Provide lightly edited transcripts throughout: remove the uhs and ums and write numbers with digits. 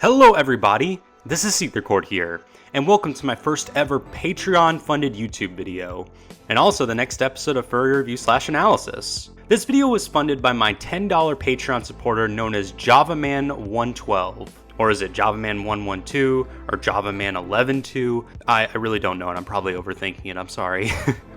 Hello everybody, this is SeetherCord here, and welcome to my first ever Patreon-funded YouTube video, and also the next episode of Furry Review / Analysis. This video was funded by my $10 Patreon supporter known as JavaMan112. Or is it JavaMan112 or JavaMan112? I really don't know, and I'm probably overthinking it, I'm sorry.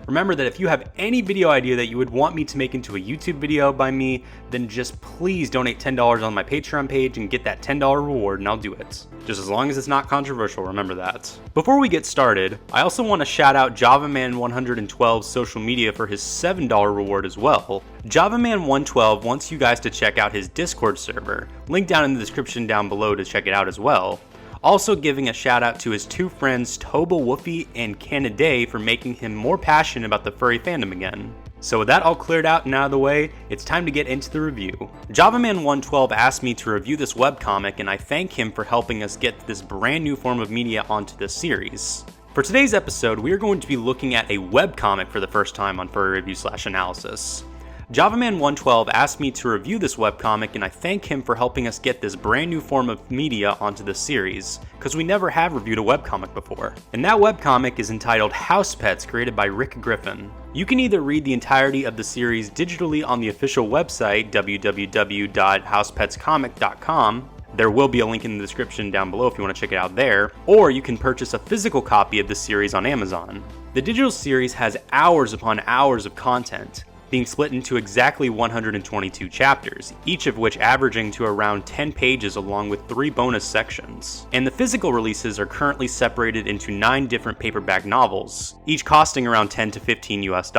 Remember that if you have any video idea that you would want me to make into a YouTube video by me, then just please donate $10 on my Patreon page and get that $10 reward and I'll do it. Just as long as it's not controversial, remember that. Before we get started, I also want to shout out JavaMan112's social media for his $7 reward as well. JavaMan112 wants you guys to check out his Discord server, link down in the description down below to check it out as well. Also giving a shout out to his two friends Toba Woofy and Canaday for making him more passionate about the furry fandom again. So with that all cleared out and out of the way, it's time to get into the review. JavaMan112 asked me to review this webcomic and I thank him for helping us get this brand new form of media onto this series. For today's episode, we are going to be looking at a webcomic for the first time on Furry Review / Analysis. JavaMan112 asked me to review this webcomic and I thank him for helping us get this brand new form of media onto this series, because we never have reviewed a webcomic before. And that webcomic is entitled Housepets, created by Rick Griffin. You can either read the entirety of the series digitally on the official website www.housepetscomic.com, there will be a link in the description down below if you want to check it out there, or you can purchase a physical copy of the series on Amazon. The digital series has hours upon hours of content, being split into exactly 122 chapters, each of which averaging to around 10 pages along with 3 bonus sections. And the physical releases are currently separated into 9 different paperback novels, each costing around $10 to $15 US.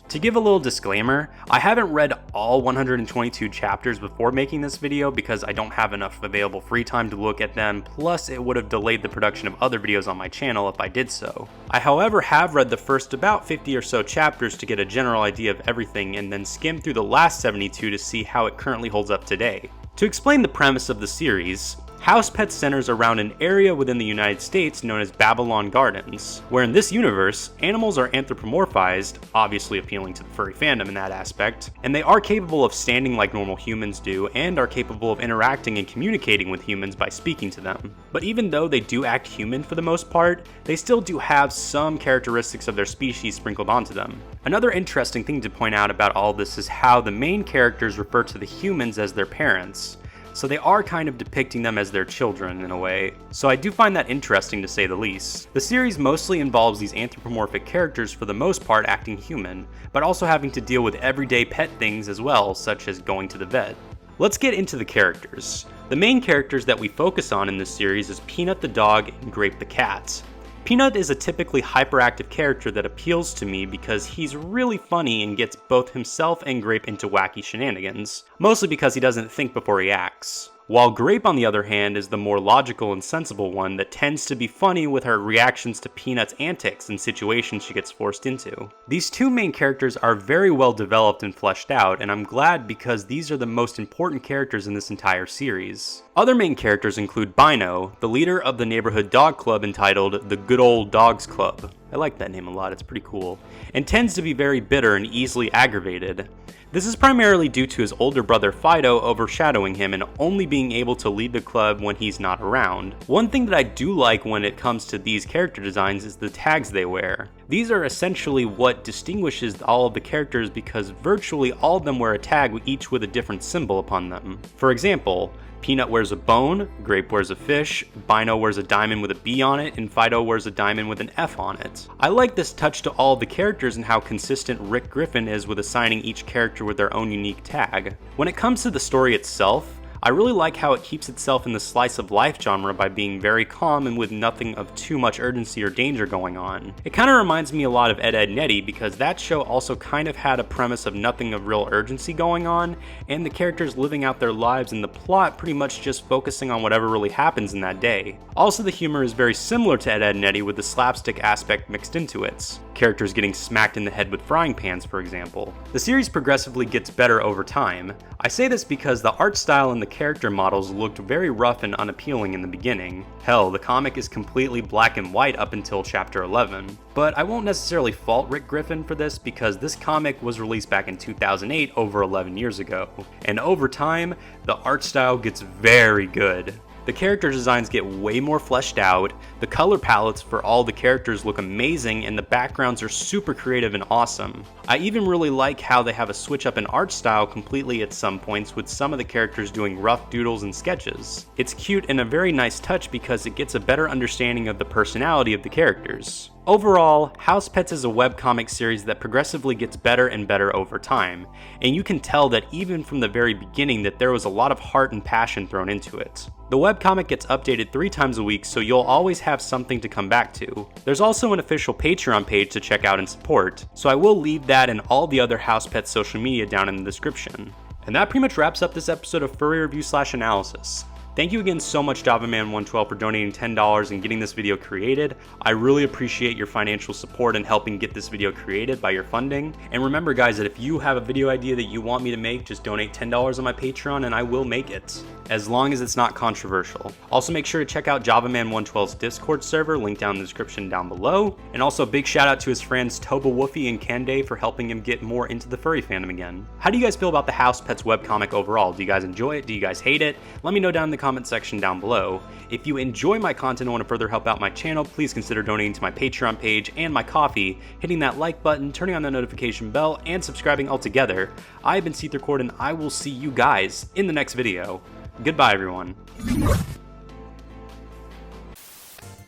To give a little disclaimer, I haven't read all 122 chapters before making this video because I don't have enough available free time to look at them, plus it would have delayed the production of other videos on my channel if I did so. I however have read the first about 50 or so chapters to get a general idea of everything and then skim through the last 72 to see how it currently holds up today. To explain the premise of the series, Housepets centers around an area within the United States known as Babylon Gardens, where in this universe, animals are anthropomorphized, obviously appealing to the furry fandom in that aspect, and they are capable of standing like normal humans do and are capable of interacting and communicating with humans by speaking to them. But even though they do act human for the most part, they still do have some characteristics of their species sprinkled onto them. Another interesting thing to point out about all this is how the main characters refer to the humans as their parents. So they are kind of depicting them as their children in a way, so I do find that interesting to say the least. The series mostly involves these anthropomorphic characters for the most part acting human, but also having to deal with everyday pet things as well, such as going to the vet. Let's get into the characters. The main characters that we focus on in this series is Peanut the dog and Grape the cat. Peanut is a typically hyperactive character that appeals to me because he's really funny and gets both himself and Grape into wacky shenanigans, mostly because he doesn't think before he acts. While Grape, on the other hand, is the more logical and sensible one that tends to be funny with her reactions to Peanut's antics and situations she gets forced into. These two main characters are very well developed and fleshed out, and I'm glad because these are the most important characters in this entire series. Other main characters include Bino, the leader of the neighborhood dog club entitled the Good Old Dogs Club. I like that name a lot, it's pretty cool, and tends to be very bitter and easily aggravated. This is primarily due to his older brother Fido overshadowing him and only being able to lead the club when he's not around. One thing that I do like when it comes to these character designs is the tags they wear. These are essentially what distinguishes all of the characters because virtually all of them wear a tag each with a different symbol upon them. For example, Peanut wears a bone, Grape wears a fish, Bino wears a diamond with a B on it, and Fido wears a diamond with an F on it. I like this touch to all of the characters and how consistent Rick Griffin is with assigning each character with their own unique tag. When it comes to the story itself, I really like how it keeps itself in the slice of life genre by being very calm and with nothing of too much urgency or danger going on. It kind of reminds me a lot of Ed, Edd n Eddy because that show also kind of had a premise of nothing of real urgency going on, and the characters living out their lives and the plot pretty much just focusing on whatever really happens in that day. Also, the humor is very similar to Ed, Edd n Eddy with the slapstick aspect mixed into it. Characters getting smacked in the head with frying pans, for example. The series progressively gets better over time. I say this because the art style and the character models looked very rough and unappealing in the beginning. Hell, the comic is completely black and white up until chapter 11. But I won't necessarily fault Rick Griffin for this because this comic was released back in 2008, over 11 years ago. And over time, the art style gets very good. The character designs get way more fleshed out, the color palettes for all the characters look amazing, and the backgrounds are super creative and awesome. I even really like how they have a switch up in art style completely at some points, with some of the characters doing rough doodles and sketches. It's cute and a very nice touch because it gets a better understanding of the personality of the characters. Overall, Housepets is a webcomic series that progressively gets better and better over time, and you can tell that even from the very beginning that there was a lot of heart and passion thrown into it. The webcomic gets updated 3 times a week, so you'll always have something to come back to. There's also an official Patreon page to check out and support, so I will leave that and all the other Housepets social media down in the description. And that pretty much wraps up this episode of Furry Review / Analysis. Thank you again so much, JavaMan112, for donating $10 and getting this video created. I really appreciate your financial support and helping get this video created by your funding. And remember guys, that if you have a video idea that you want me to make, just donate $10 on my Patreon and I will make it, as long as it's not controversial. Also make sure to check out JavaMan112's Discord server, linked down in the description down below. And also a big shout out to his friends Toba Woofy and Kende for helping him get more into the furry fandom again. How do you guys feel about the Housepets webcomic overall? Do you guys enjoy it? Do you guys hate it? Let me know down in the comment section down below. If you enjoy my content and want to further help out my channel, please consider donating to my Patreon page and my Ko-fi, hitting that like button, turning on the notification bell, and subscribing altogether. I've been SeetherCord, and I will see you guys in the next video. Goodbye, everyone.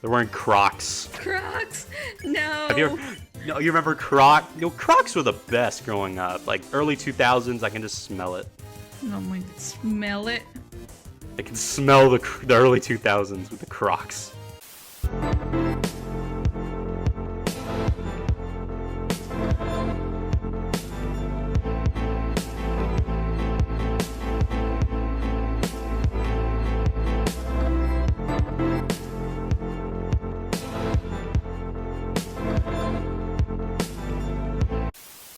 They're wearing Crocs. Crocs? No. No, you remember Crocs? No, Crocs were the best growing up. Like early 2000s, I can just smell it. Oh my, smell it. I can smell the early 2000s with the Crocs.